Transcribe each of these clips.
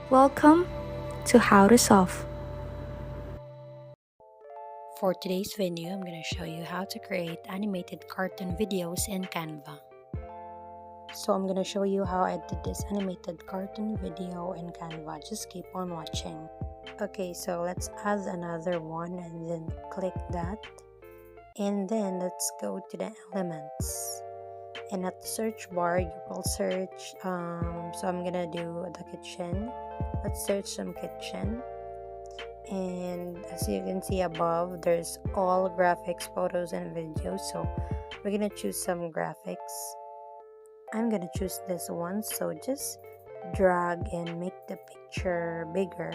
Welcome to How to Solve. For today's video, I'm going to show you how to create animated cartoon videos in Canva. So I'm going to show you how I did this animated cartoon video in Canva. Just keep on watching. Okay, so let's add another one and then click that. And then let's go to the elements. And at the search bar, you will search, so I'm going to do the kitchen. Let's search some kitchen. And as you can see above, there's all graphics, photos, and videos. So we're gonna choose some graphics. I'm gonna choose this one, so just drag and make the picture bigger.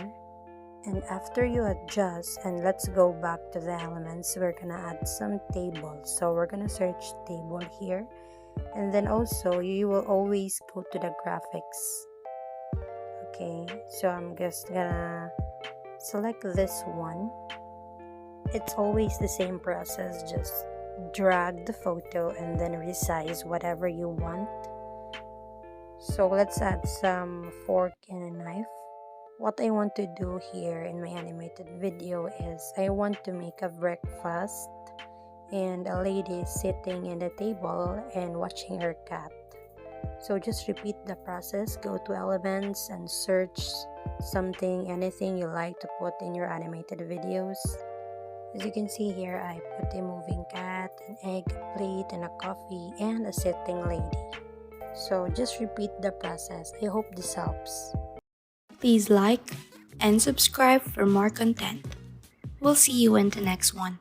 And after you adjust, and let's go back to the elements, we're gonna add some tables. So we're gonna search table here, and then also you will always go to the graphics. Okay, so I'm just gonna select this one. It's always the same process, just drag the photo and then resize whatever you want. So let's add some fork and a knife. What I want to do here in my animated video is I want to make a breakfast and a lady is sitting in the table and watching her cat. So just repeat the process, go to elements and search something, anything you like to put in your animated videos. As you can see here, I put a moving cat, an egg, a plate, and a coffee, and a sitting lady. So just repeat the process. I hope this helps. Please like and subscribe for more content. We'll see you in the next one.